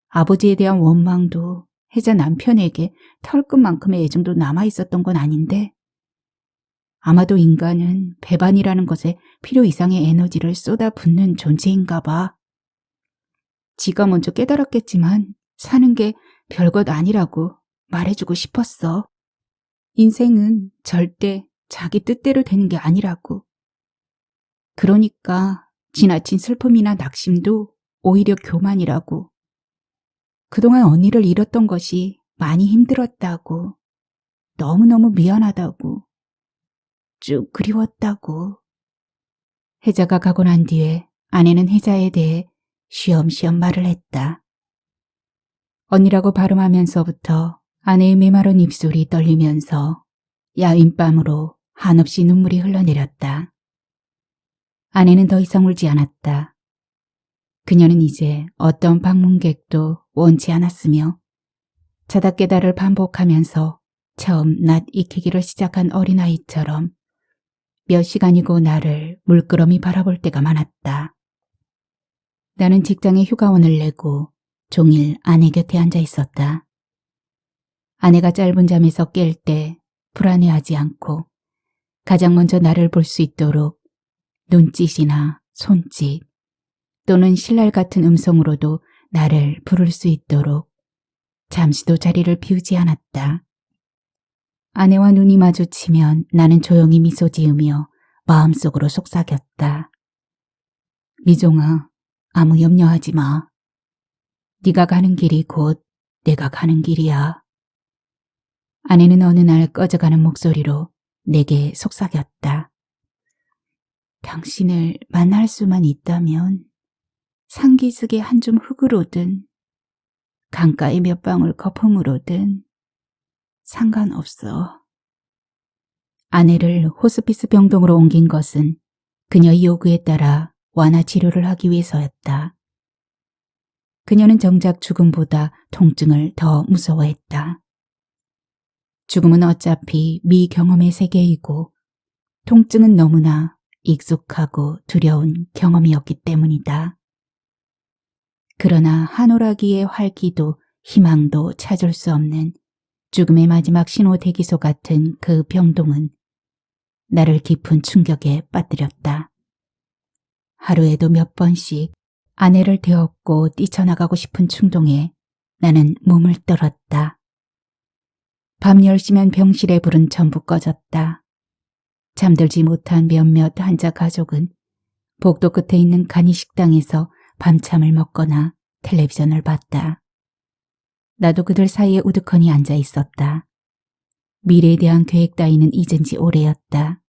아버지에 대한 원망도 혜자 남편에게 털끝만큼의 애정도 남아있었던 건 아닌데 아마도 인간은 배반이라는 것에 필요 이상의 에너지를 쏟아붓는 존재인가 봐. 지가 먼저 깨달았겠지만 사는 게 별것 아니라고 말해주고 싶었어. 인생은 절대 자기 뜻대로 되는 게 아니라고. 그러니까 지나친 슬픔이나 낙심도 오히려 교만이라고. 그동안 언니를 잃었던 것이 많이 힘들었다고. 너무너무 미안하다고. 쭉 그리웠다고. 혜자가 가고 난 뒤에 아내는 혜자에 대해 쉬엄쉬엄 말을 했다. 언니라고 발음하면서부터 아내의 메마른 입술이 떨리면서 야윈 뺨으로 한없이 눈물이 흘러내렸다. 아내는 더 이상 울지 않았다. 그녀는 이제 어떤 방문객도 원치 않았으며 자다 깨다를 반복하면서 처음 낯 익히기를 시작한 어린아이처럼 몇 시간이고 나를 물끄러미 바라볼 때가 많았다. 나는 직장에 휴가원을 내고 종일 아내 곁에 앉아 있었다. 아내가 짧은 잠에서 깰 때 불안해하지 않고 가장 먼저 나를 볼 수 있도록 눈짓이나 손짓 또는 신랄 같은 음성으로도 나를 부를 수 있도록 잠시도 자리를 비우지 않았다. 아내와 눈이 마주치면 나는 조용히 미소 지으며 마음속으로 속삭였다. 미종아, 아무 염려하지 마. 네가 가는 길이 곧 내가 가는 길이야. 아내는 어느 날 꺼져가는 목소리로 내게 속삭였다. 당신을 만날 수만 있다면 상기슭의 한 줌 흙으로든 강가의 몇 방울 거품으로든 상관없어. 아내를 호스피스 병동으로 옮긴 것은 그녀의 요구에 따라 완화 치료를 하기 위해서였다. 그녀는 정작 죽음보다 통증을 더 무서워했다. 죽음은 어차피 미경험의 세계이고 통증은 너무나 익숙하고 두려운 경험이었기 때문이다. 그러나 한오라기의 활기도 희망도 찾을 수 없는 죽음의 마지막 신호 대기소 같은 그 병동은 나를 깊은 충격에 빠뜨렸다. 하루에도 몇 번씩 아내를 되었고 뛰쳐나가고 싶은 충동에 나는 몸을 떨었다. 밤 10시면 병실의 불은 전부 꺼졌다. 잠들지 못한 몇몇 환자 가족은 복도 끝에 있는 간이식당에서 밤참을 먹거나 텔레비전을 봤다. 나도 그들 사이에 우두커니 앉아 있었다. 미래에 대한 계획 따위는 잊은 지 오래였다.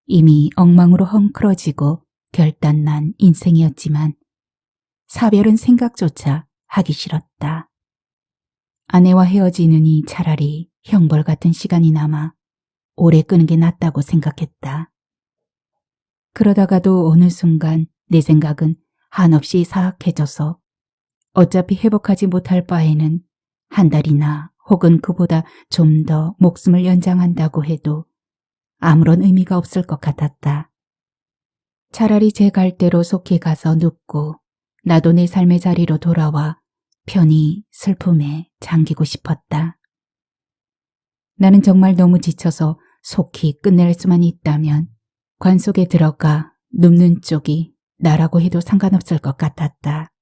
이미 엉망으로 헝클어지고 결단난 인생이었지만 사별은 생각조차 하기 싫었다. 아내와 헤어지느니 차라리 형벌 같은 시간이 남아 오래 끄는 게 낫다고 생각했다. 그러다가도 어느 순간 내 생각은 한없이 사악해져서 어차피 회복하지 못할 바에는 한 달이나 혹은 그보다 좀 더 목숨을 연장한다고 해도 아무런 의미가 없을 것 같았다. 차라리 제 갈대로 속히 가서 눕고 나도 내 삶의 자리로 돌아와 편히 슬픔에 잠기고 싶었다. 나는 정말 너무 지쳐서 속히 끝낼 수만 있다면 관 속에 들어가 눕는 쪽이 나라고 해도 상관없을 것 같았다.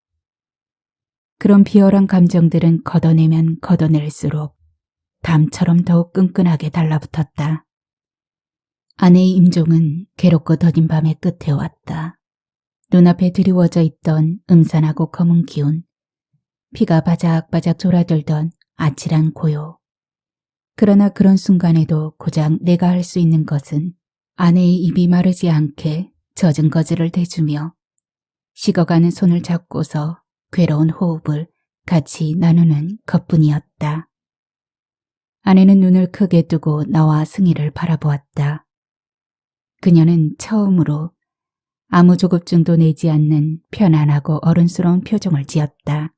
그런 비열한 감정들은 걷어내면 걷어낼수록 담처럼 더욱 끈끈하게 달라붙었다. 아내의 임종은 괴롭고 더딘 밤의 끝에 왔다. 눈앞에 드리워져 있던 음산하고 검은 기운, 피가 바작바작 졸아들던 아찔한 고요. 그러나 그런 순간에도 고작 내가 할 수 있는 것은 아내의 입이 마르지 않게 젖은 거즈를 대주며 식어가는 손을 잡고서 괴로운 호흡을 같이 나누는 것뿐이었다. 아내는 눈을 크게 뜨고 나와 승희를 바라보았다. 그녀는 처음으로 아무 조급증도 내지 않는 편안하고 어른스러운 표정을 지었다.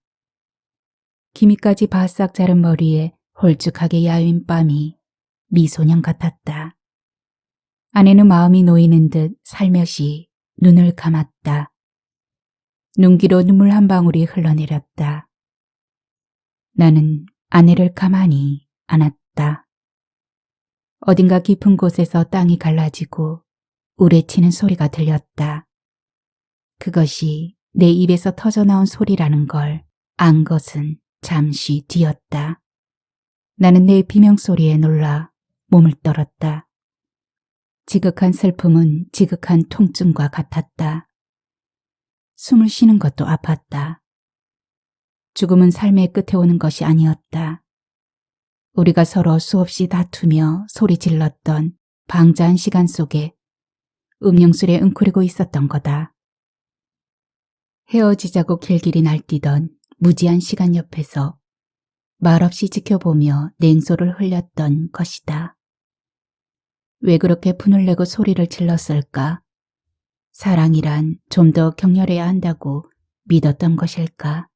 기미까지 바싹 자른 머리에 홀쭉하게 야윈 뺨이 미소년 같았다. 아내는 마음이 놓이는 듯 살며시 눈을 감았다. 눈기로 눈물 한 방울이 흘러내렸다. 나는 아내를 가만히 안았다. 어딘가 깊은 곳에서 땅이 갈라지고 우레치는 소리가 들렸다. 그것이 내 입에서 터져나온 소리라는 걸 안 것은 잠시 뒤였다. 나는 내 비명소리에 놀라 몸을 떨었다. 지극한 슬픔은 지극한 통증과 같았다. 숨을 쉬는 것도 아팠다. 죽음은 삶의 끝에 오는 것이 아니었다. 우리가 서로 수없이 다투며 소리 질렀던 방자한 시간 속에 음용술에 웅크리고 있었던 거다. 헤어지자고 길길이 날뛰던 무지한 시간 옆에서 말없이 지켜보며 냉소를 흘렸던 것이다. 왜 그렇게 분을 내고 소리를 질렀을까? 사랑이란 좀 더 격렬해야 한다고 믿었던 것일까?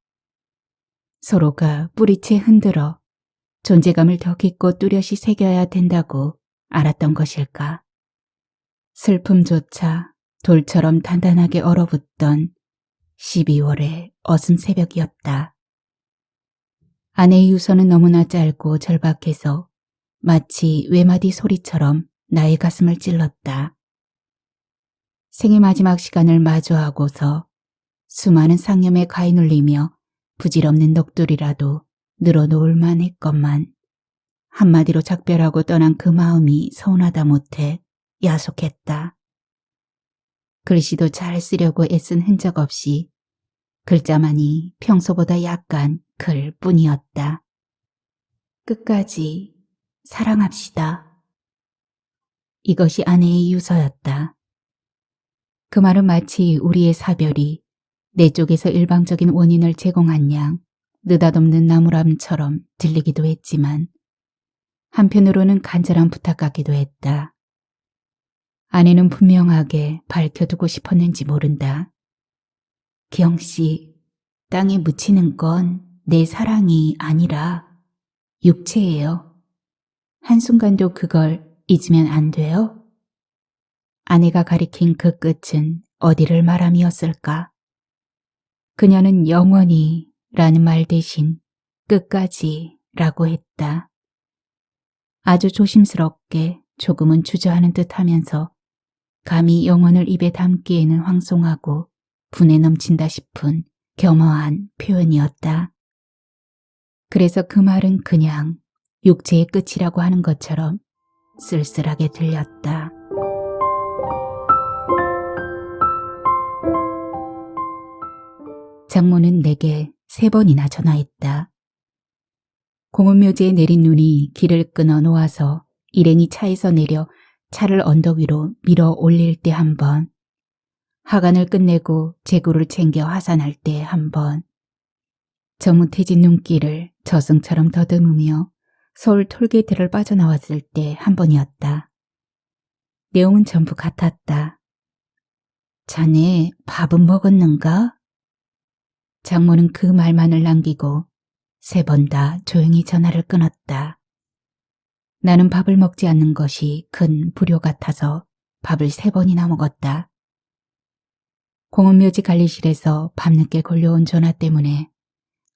서로가 뿌리채 흔들어 존재감을 더 깊고 뚜렷이 새겨야 된다고 알았던 것일까? 슬픔조차 돌처럼 단단하게 얼어붙던 12월의 어슴 새벽이었다. 아내의 유서는 너무나 짧고 절박해서 마치 외마디 소리처럼 나의 가슴을 찔렀다. 생의 마지막 시간을 마주하고서 수많은 상념에 가히 눌리며 부질없는 넋두리라도 늘어놓을만 했건만 한마디로 작별하고 떠난 그 마음이 서운하다 못해 야속했다. 글씨도 잘 쓰려고 애쓴 흔적 없이 글자만이 평소보다 약간 클 뿐이었다. 끝까지 사랑합시다. 이것이 아내의 유서였다. 그 말은 마치 우리의 사별이 내 쪽에서 일방적인 원인을 제공한 양 느닷없는 나무람처럼 들리기도 했지만 한편으로는 간절한 부탁 같기도 했다. 아내는 분명하게 밝혀두고 싶었는지 모른다. 기영씨, 땅에 묻히는 건 내 사랑이 아니라 육체예요. 한순간도 그걸 잊으면 안 돼요? 아내가 가리킨 그 끝은 어디를 말함이었을까? 그녀는 영원히 라는 말 대신 끝까지 라고 했다. 아주 조심스럽게 조금은 주저하는 듯 하면서 감히 영혼을 입에 담기에는 황송하고 분에 넘친다 싶은 겸허한 표현이었다. 그래서 그 말은 그냥 육체의 끝이라고 하는 것처럼 쓸쓸하게 들렸다. 장모는 내게 3번이나 전화했다. 공원묘지에 내린 눈이 길을 끊어 놓아서 일행이 차에서 내려 차를 언덕 위로 밀어 올릴 때 한 번, 하간을 끝내고 재고를 챙겨 하산할 때 한 번, 저뭇해진 눈길을 저승처럼 더듬으며 서울 톨게이트를 빠져나왔을 때 한 번이었다. 내용은 전부 같았다. 자네 밥은 먹었는가? 장모는 그 말만을 남기고 3번 다 조용히 전화를 끊었다. 나는 밥을 먹지 않는 것이 큰 불효 같아서 밥을 3번이나 먹었다. 공원묘지 관리실에서 밤늦게 걸려온 전화 때문에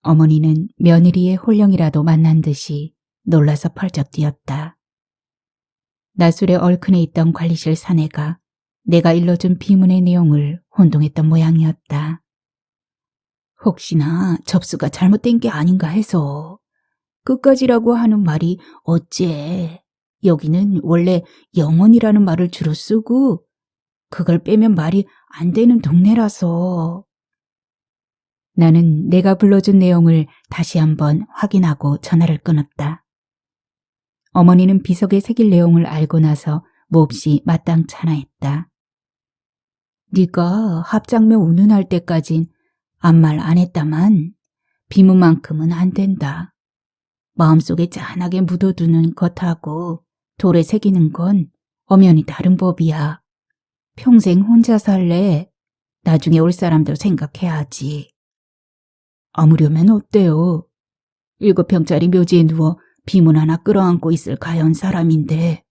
어머니는 며느리의 홀령이라도 만난 듯이 놀라서 펄쩍 뛰었다. 나술에 얼큰해 있던 관리실 사내가 내가 일러준 비문의 내용을 혼동했던 모양이었다. 혹시나 접수가 잘못된 게 아닌가 해서. 끝까지라고 하는 말이 어째. 여기는 원래 영원이라는 말을 주로 쓰고 그걸 빼면 말이 안 되는 동네라서. 나는 내가 불러준 내용을 다시 한번 확인하고 전화를 끊었다. 어머니는 비석에 새길 내용을 알고 나서 몹시 마땅찮아했다. 네가 합장면 운운할 때까진 아무 말 안 했다만 비문만큼은 안 된다. 마음속에 짠하게 묻어두는 것하고 돌에 새기는 건 엄연히 다른 법이야. 평생 혼자 살래? 나중에 올 사람도 생각해야지. 아무려면 어때요? 7평짜리 묘지에 누워 비문 하나 끌어안고 있을 가연 사람인데.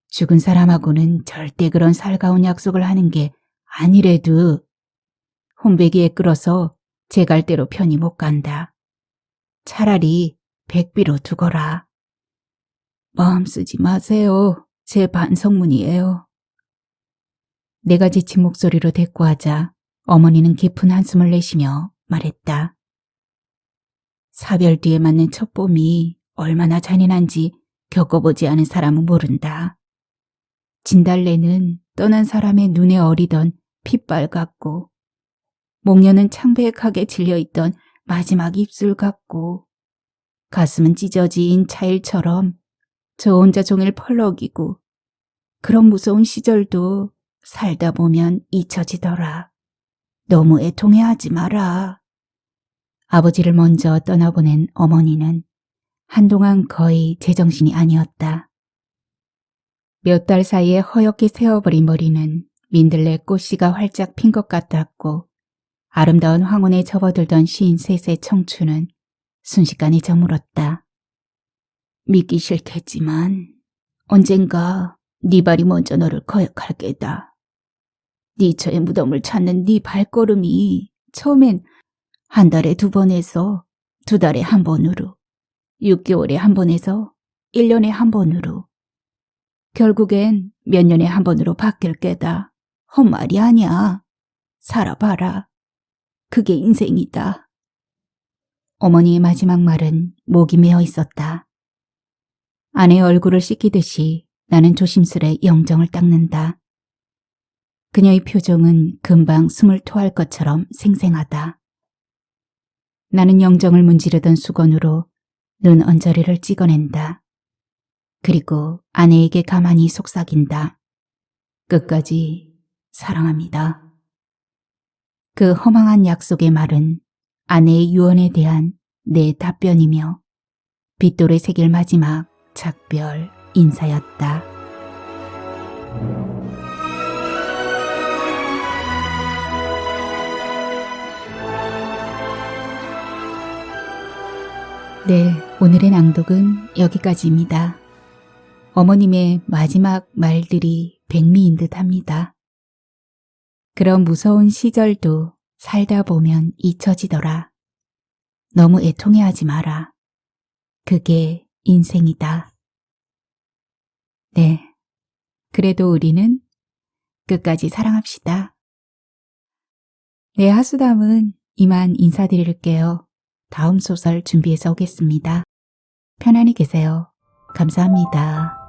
죽은 사람하고는 절대 그런 살가운 약속을 하는 게 아니래도 혼배기에 끌어서 제 갈대로 편히 못 간다. 차라리 백비로 두거라. 마음 쓰지 마세요. 제 반성문이에요. 내가 지친 목소리로 대꾸하자 어머니는 깊은 한숨을 내쉬며 말했다. 사별 뒤에 맞는 첫 봄이 얼마나 잔인한지 겪어보지 않은 사람은 모른다. 진달래는 떠난 사람의 눈에 어리던 핏발 같고, 목련은 창백하게 질려있던 마지막 입술 같고, 가슴은 찢어진 차일처럼 저 혼자 종일 펄럭이고, 그런 무서운 시절도 살다 보면 잊혀지더라. 너무 애통해하지 마라. 아버지를 먼저 떠나보낸 어머니는 한동안 거의 제정신이 아니었다. 몇 달 사이에 허옇게 새어버린 머리는 민들레 꽃씨가 활짝 핀 것 같았고, 아름다운 황혼에 접어들던 53세 청춘은 순식간에 저물었다. 믿기 싫겠지만 언젠가 네 발이 먼저 너를 거역할 게다. 네 처의 무덤을 찾는 네 발걸음이 처음엔 한 달에 2번에서 2달에 1번으로, 6개월에 1번에서 1년에 1번으로, 결국엔 몇 년에 1번으로 바뀔 게다. 헛말이 아니야. 살아봐라. 그게 인생이다. 어머니의 마지막 말은 목이 메어 있었다. 아내의 얼굴을 씻기듯이 나는 조심스레 영정을 닦는다. 그녀의 표정은 금방 숨을 토할 것처럼 생생하다. 나는 영정을 문지르던 수건으로 눈 언저리를 찍어낸다. 그리고 아내에게 가만히 속삭인다. 끝까지 사랑합니다. 그 허망한 약속의 말은 아내의 유언에 대한 내 답변이며 빗돌에 새길 마지막 작별 인사였다. 네, 오늘의 낭독은 여기까지입니다. 어머님의 마지막 말들이 백미인 듯 합니다. 그런 무서운 시절도 살다 보면 잊혀지더라. 너무 애통해하지 마라. 그게 인생이다. 네, 그래도 우리는 끝까지 사랑합시다. 네, 하수담은 이만 인사드릴게요. 다음 소설 준비해서 오겠습니다. 편안히 계세요. 감사합니다.